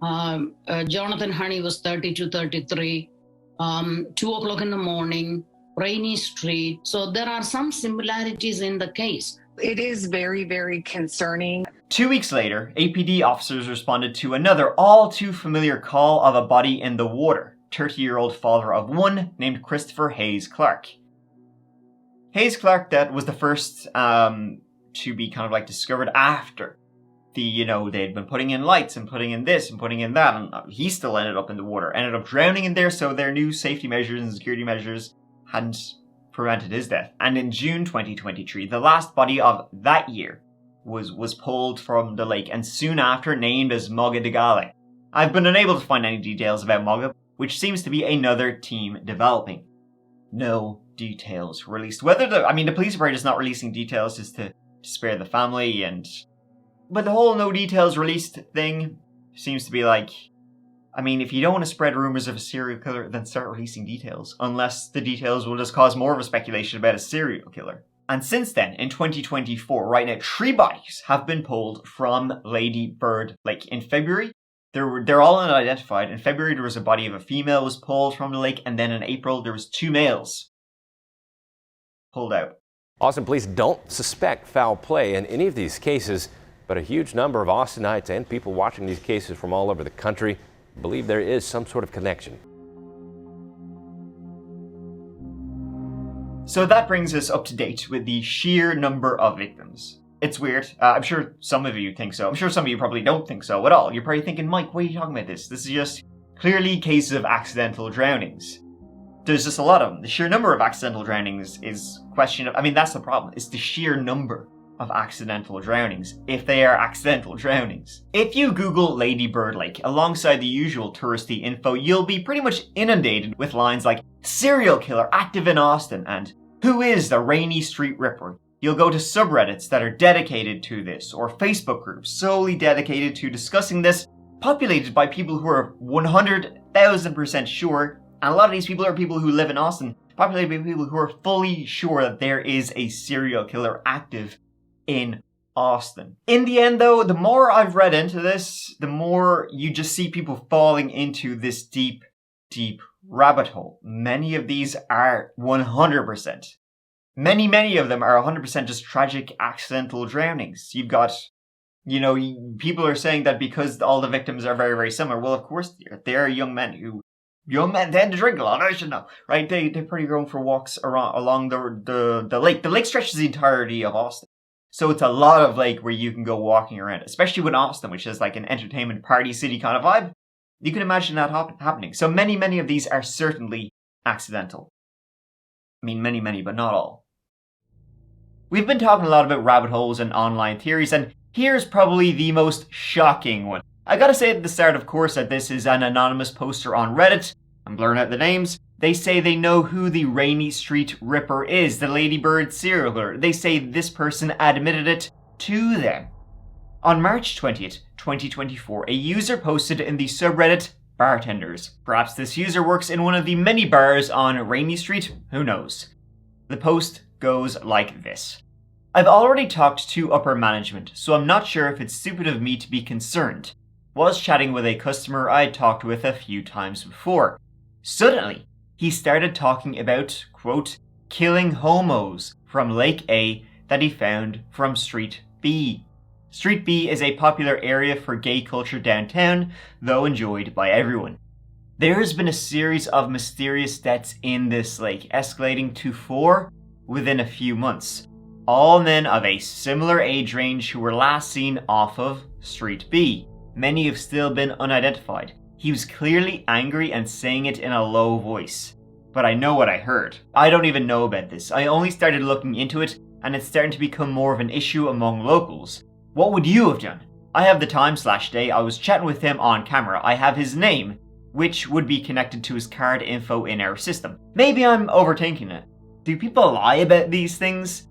Jonathan Honey was 32, 33. 2 o'clock in the morning. Rainey Street. So there are some similarities in the case. It is very, very concerning. 2 weeks later, APD officers responded to another all too familiar call of a body in the water. 30-year-old father of 1 named Christopher Hayes Clark. Hayes Clark, that was the first to be kind of like discovered after they'd been putting in lights and putting in this and putting in that, and he still ended up in the water, ended up drowning in there, so their new safety measures and security measures hadn't prevented his death. And in June 2023, the last body of that year was pulled from the lake and soon after named as Moga Degale. I've been unable to find any details about Moga, which seems to be another team developing. No details released. Whether the police are just not releasing details just to spare the family, but the whole no details released thing seems to be like, if you don't want to spread rumors of a serial killer, then start releasing details. Unless the details will just cause more of a speculation about a serial killer. And since then, in 2024, right now, 3 bodies have been pulled from Lady Bird Lake. In February, they're all unidentified. In February, there was a body of a female was pulled from the lake. And then in April, there was 2 males pulled out. Austin police don't suspect foul play in any of these cases, but a huge number of Austinites and people watching these cases from all over the country believe there is some sort of connection. So that brings us up to date with the sheer number of victims. It's weird. I'm sure some of you think so. I'm sure some of you probably don't think so at all. You're probably thinking, Mike, why are you talking about this? This is just clearly cases of accidental drownings. There's just a lot of them. The sheer number of accidental drownings is questionable. That's the problem. It's the sheer number. of accidental drownings, if they are accidental drownings. If you Google Lady Bird Lake alongside the usual touristy info, you'll be pretty much inundated with lines like serial killer active in Austin and who is the Rainey Street Ripper. You'll go to subreddits that are dedicated to this, or Facebook groups solely dedicated to discussing this, populated by people who are 100,000% sure, and a lot of these people are people who live in Austin, populated by people who are fully sure that there is a serial killer active in Austin. In the end though, the more I've read into this, the more you just see people falling into this deep, deep rabbit hole. Many of these are 100%. Many of them are 100% just tragic accidental drownings. You've got, people are saying that because all the victims are very, very similar. Well, of course, they are young men tend to drink a lot, I should know, right? They're pretty grown for walks along the lake. The lake stretches the entirety of Austin. So it's a lot of lake where you can go walking around, especially with Austin, which is like an entertainment party city kind of vibe. You can imagine that happening. So many of these are certainly accidental. I mean, many, but not all. We've been talking a lot about rabbit holes and online theories, and here's probably the most shocking one. I gotta say at the start, of course, that this is an anonymous poster on Reddit. I'm blurring out the names. They say they know who the Rainey Street Ripper is, the Ladybird serial killer. They say this person admitted it to them. On March 20th, 2024, a user posted in the subreddit Bartenders. Perhaps this user works in one of the many bars on Rainey Street, who knows. The post goes like this. I've already talked to upper management, so I'm not sure if it's stupid of me to be concerned. Was chatting with a customer I'd talked with a few times before. Suddenly, he started talking about, quote, killing homos from Lake A that he found from Street B. Street B is a popular area for gay culture downtown, though enjoyed by everyone. There has been a series of mysterious deaths in this lake, escalating to 4 within a few months. All men of a similar age range who were last seen off of Street B. Many have still been unidentified. He was clearly angry and saying it in a low voice. But I know what I heard. I don't even know about this. I only started looking into it, and it's starting to become more of an issue among locals. What would you have done? I have the time/day. I was chatting with him on camera. I have his name, which would be connected to his card info in our system. Maybe I'm overthinking it. Do people lie about these things?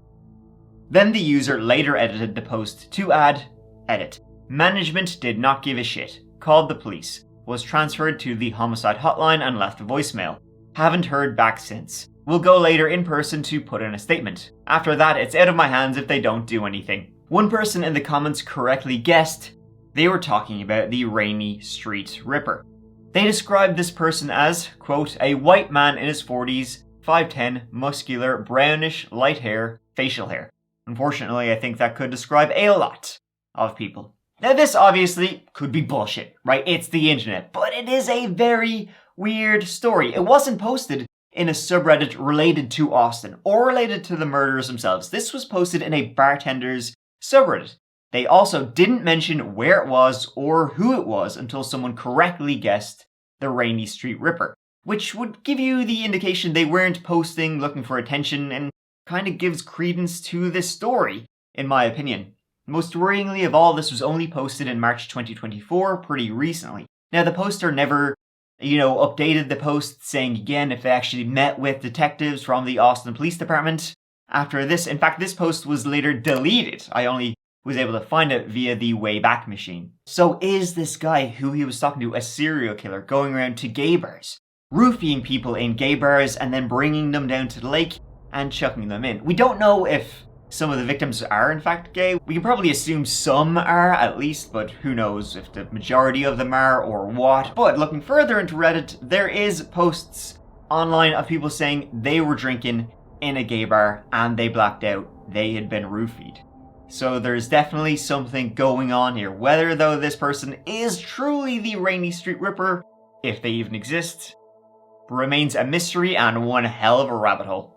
Then the user later edited the post to add, edit. Management did not give a shit. Called the police. Was transferred to the homicide hotline and left a voicemail. Haven't heard back since. We'll go later in person to put in a statement. After that, it's out of my hands if they don't do anything. One person in the comments correctly guessed they were talking about the Rainey Street Ripper. They described this person as, quote, a white man in his 40s, 5'10", muscular, brownish, light hair, facial hair. Unfortunately, I think that could describe a lot of people. Now this obviously could be bullshit, right? It's the internet, but it is a very weird story. It wasn't posted in a subreddit related to Austin or related to the murderers themselves. This was posted in a Bartenders subreddit. They also didn't mention where it was or who it was until someone correctly guessed the Rainey Street Ripper, which would give you the indication they weren't posting looking for attention and kind of gives credence to this story, in my opinion. Most worryingly of all, this was only posted in March 2024, pretty recently. Now, the poster never, updated the post saying again if they actually met with detectives from the Austin Police Department after this. In fact, this post was later deleted. I only was able to find it via the Wayback Machine. So is this guy who he was talking to a serial killer going around to gay bars, roofing people in gay bars and then bringing them down to the lake and chucking them in? We don't know if some of the victims are in fact gay. We can probably assume some are at least, but who knows if the majority of them are or what. But looking further into Reddit, there is posts online of people saying they were drinking in a gay bar and they blacked out. They had been roofied. So there's definitely something going on here. Whether though this person is truly the Rainey Street Ripper, if they even exist, remains a mystery and one hell of a rabbit hole.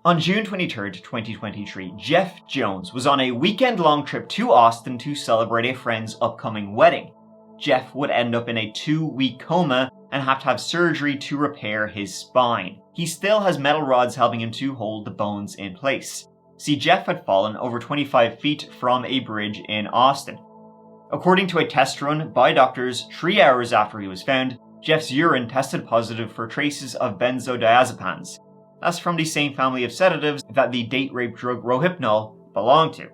On June 23rd, 2023, Jeff Jones was on a weekend-long trip to Austin to celebrate a friend's upcoming wedding. Jeff would end up in a 2-week coma and have to have surgery to repair his spine. He still has metal rods helping him to hold the bones in place. See, Jeff had fallen over 25 feet from a bridge in Austin. According to a test run by doctors 3 hours after he was found, Jeff's urine tested positive for traces of benzodiazepines. That's from the same family of sedatives that the date rape drug Rohypnol belonged to.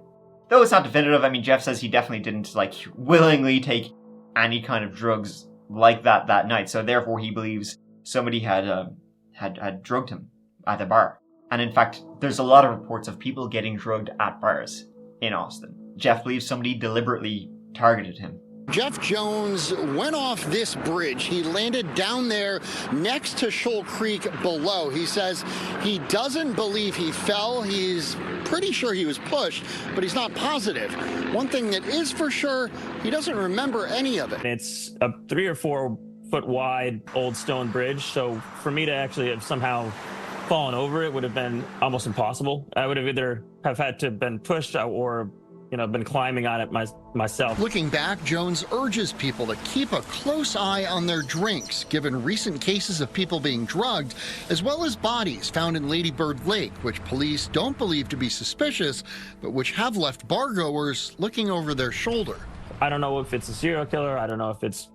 Though it's not definitive, I mean, Jeff says he definitely didn't, willingly take any kind of drugs like that night, so therefore he believes somebody had drugged him at the bar. And in fact, there's a lot of reports of people getting drugged at bars in Austin. Jeff believes somebody deliberately targeted him. Jeff Jones went off this bridge. He landed down there next to Shoal Creek below. He says he doesn't believe he fell. He's pretty sure he was pushed, but he's not positive. One thing that is for sure, he doesn't remember any of it. It's a 3 or 4 foot wide old stone bridge, so for me to actually have somehow fallen over it would have been almost impossible. I would have either have had to have been pushed or been climbing on it myself. Looking back, Jones urges people to keep a close eye on their drinks, given recent cases of people being drugged, as well as bodies found in Lady Bird Lake, which police don't believe to be suspicious, but which have left bargoers looking over their shoulder. I don't know if it's a serial killer. I don't know if it's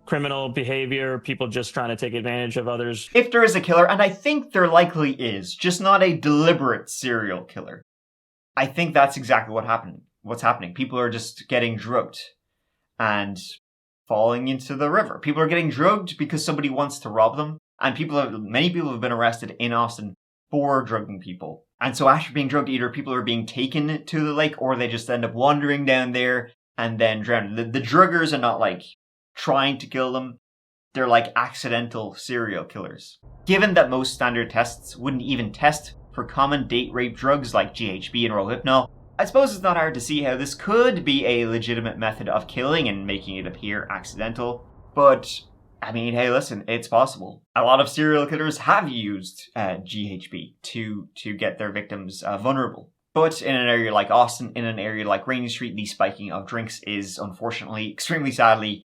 criminal behavior, people just trying to take advantage of others. If there is a killer, and I think there likely is, just not a deliberate serial killer, I think that's exactly what's happening. People are just getting drugged and falling into the river. People are getting drugged because somebody wants to rob them, and many people have been arrested in Austin for drugging people. And so after being drugged, either people are being taken to the lake or they just end up wandering down there and then drowning. The druggers are not trying to kill them. They're accidental serial killers. Given that most standard tests wouldn't even test for common date rape drugs like GHB and Rohypnol, I suppose it's not hard to see how this could be a legitimate method of killing and making it appear accidental. But, I mean, hey, listen, it's possible. A lot of serial killers have used GHB to get their victims vulnerable. But in an area like Austin, in an area like Rainey Street, the spiking of drinks is unfortunately, extremely sadly,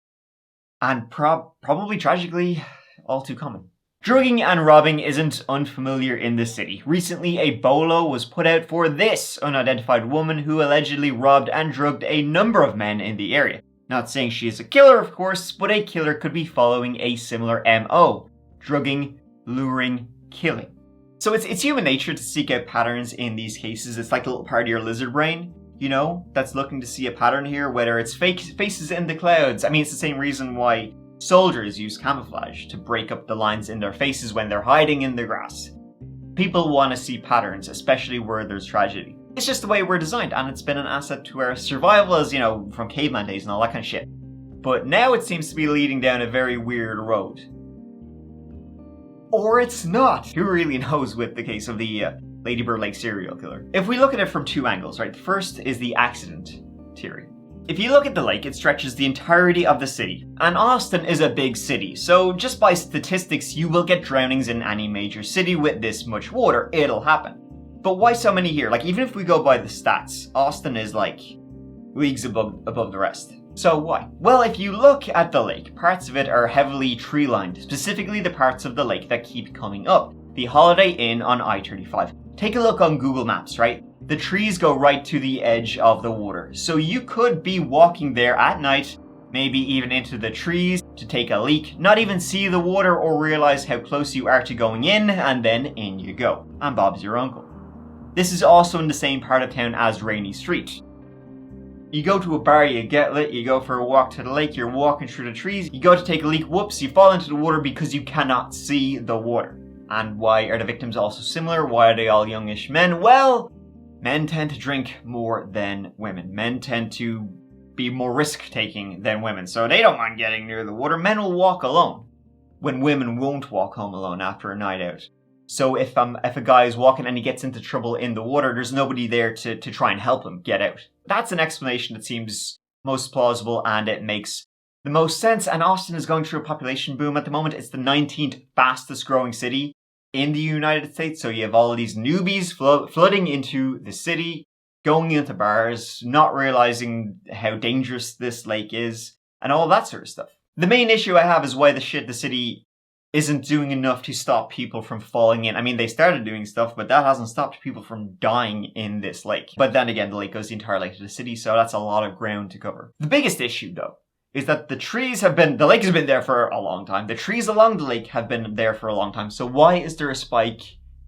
and probably tragically, all too common. Drugging and robbing isn't unfamiliar in the city. Recently, a bolo was put out for this unidentified woman who allegedly robbed and drugged a number of men in the area. Not saying she is a killer, of course, but a killer could be following a similar MO. Drugging, luring, killing. So it's human nature to seek out patterns in these cases. It's like a little part of your lizard brain, that's looking to see a pattern here, whether it's fake faces in the clouds. I mean, it's the same reason why soldiers use camouflage to break up the lines in their faces when they're hiding in the grass. People want to see patterns, especially where there's tragedy. It's just the way we're designed, and it's been an asset to our survival as, from caveman days and all that kind of shit. But now it seems to be leading down a very weird road. Or it's not. Who really knows with the case of the Lady Bird Lake serial killer? If we look at it from two angles, right? The first is the accident theory. If you look at the lake, it stretches the entirety of the city. And Austin is a big city, so just by statistics, you will get drownings in any major city with this much water. It'll happen. But why so many here? Even if we go by the stats, Austin is leagues above the rest. So why? Well, if you look at the lake, parts of it are heavily tree-lined, specifically the parts of the lake that keep coming up. The Holiday Inn on I-35. Take a look on Google Maps, right? The trees go right to the edge of the water. So you could be walking there at night, maybe even into the trees to take a leak, not even see the water or realize how close you are to going in, and then in you go. And Bob's your uncle. This is also in the same part of town as Rainey Street. You go to a bar, you get lit, you go for a walk to the lake, you're walking through the trees, you go to take a leak, whoops, you fall into the water because you cannot see the water. And why are the victims also similar? Why are they all youngish men? Well, men tend to drink more than women. Men tend to be more risk-taking than women, so they don't mind getting near the water. Men will walk alone, when women won't walk home alone after a night out. So if a guy is walking and he gets into trouble in the water, there's nobody there to try and help him get out. That's an explanation that seems most plausible, and it makes the most sense. And Austin is going through a population boom at the moment. It's the 19th fastest growing city in the United States. So you have all of these newbies flooding into the city, going into bars, not realizing how dangerous this lake is, and all that sort of stuff. The main issue I have is why the city isn't doing enough to stop people from falling in. I mean, they started doing stuff, but that hasn't stopped people from dying in this lake. But then again, the lake goes the entire length of the city, so that's a lot of ground to cover. The biggest issue, though, is that the lake has been there for a long time. The trees along the lake have been there for a long time. So why is there a spike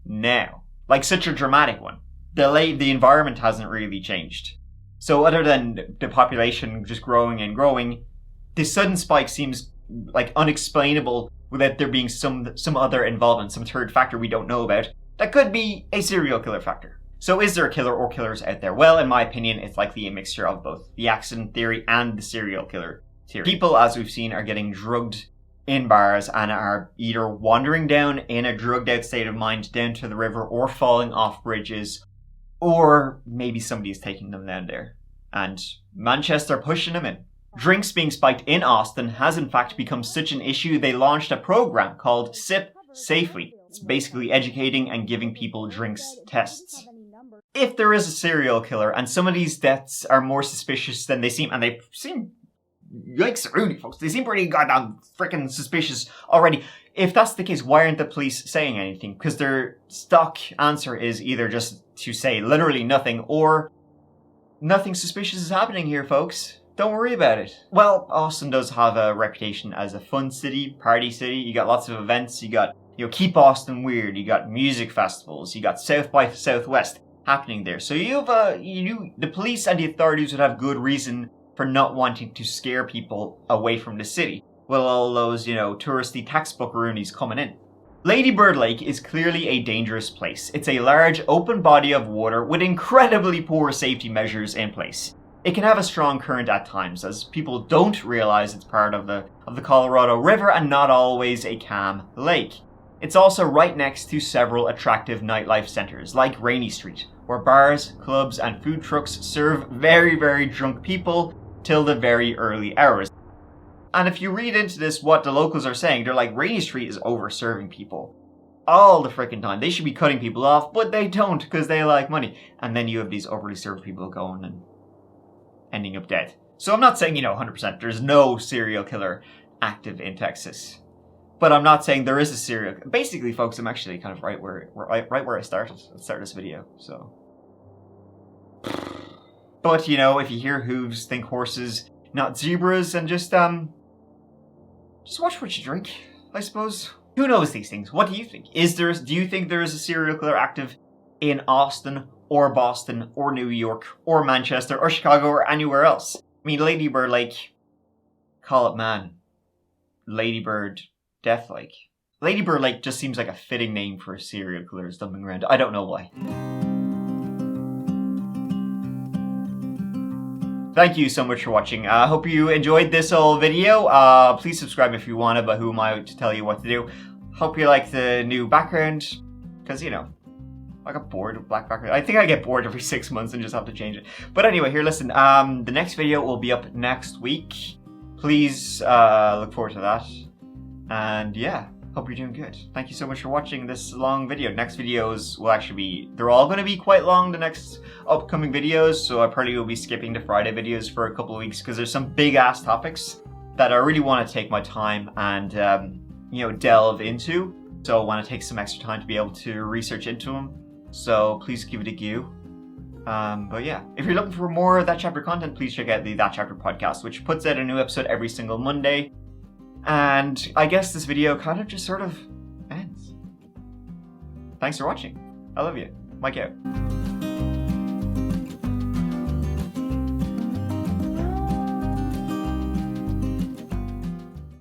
now? Like such a dramatic one. The environment hasn't really changed. So other than the population just growing and growing, this sudden spike seems like unexplainable without there being some other involvement, some third factor we don't know about. That could be a serial killer factor. So is there a killer or killers out there? Well, in my opinion, it's likely a mixture of both. The accident theory and the serial killer theory. People, as we've seen, are getting drugged in bars and are either wandering down in a drugged out state of mind down to the river or falling off bridges, or maybe somebody is taking them down there. And Manchester pushing them in. Drinks being spiked in Austin has in fact become such an issue they launched a program called Sip Safely. It's basically educating and giving people drinks tests. If there is a serial killer and some of these deaths are more suspicious than they seem, and they seem, yikes Rooney folks, they seem pretty goddamn freaking suspicious already. If that's the case, why aren't the police saying anything? Because their stock answer is either just to say literally nothing or nothing suspicious is happening here, folks. Don't worry about it. Well, Austin does have a reputation as a fun city, party city. You got lots of events. You got, Keep Austin Weird. You got music festivals. You got South by Southwest happening there. So the police and the authorities would have good reason for not wanting to scare people away from the city. Well, all those, touristy textbook roonies coming in. Lady Bird Lake is clearly a dangerous place. It's a large, open body of water with incredibly poor safety measures in place. It can have a strong current at times, as people don't realize it's part of the Colorado River and not always a calm lake. It's also right next to several attractive nightlife centers, like Rainey Street, where bars, clubs, and food trucks serve very, very drunk people till the very early hours. And if you read into this, what the locals are saying, they're like, Rainey Street is over-serving people all the freaking time. They should be cutting people off, but they don't, because they like money. And then you have these overly served people going and ending up dead. So I'm not saying, 100% there's no serial killer active in Texas. But I'm not saying there is a serial... Basically, folks, I'm actually kind of right where I started at the start of this video, so... But, if you hear hooves, think horses, not zebras, and just watch what you drink, I suppose. Who knows these things? What do you think? Do you think there is a serial killer active in Austin, or Boston, or New York, or Manchester, or Chicago, or anywhere else? I mean, Lady Bird Lake, call it man. Lady Bird, Death Lake. Lady Bird Lake just seems like a fitting name for a serial killer dumping around. I don't know why. Thank you so much for watching. I hope you enjoyed this whole video. Please subscribe if you want to, but who am I to tell you what to do? Hope you like the new background, because, I got bored of black background. I think I get bored every 6 months and just have to change it. But anyway, here, listen. The next video will be up next week. Please look forward to that. And yeah, hope you're doing good. Thank you so much for watching this long video. Next videos will actually be... They're all going to be quite long, the next upcoming videos. So I probably will be skipping the Friday videos for a couple of weeks because there's some big-ass topics that I really want to take my time and, delve into. So I want to take some extra time to be able to research into them. So please give it a go. But yeah, if you're looking for more of That Chapter content, please check out the That Chapter podcast, which puts out a new episode every single Monday. And I guess this video kind of just sort of ends. Thanks for watching. I love you. Mike out.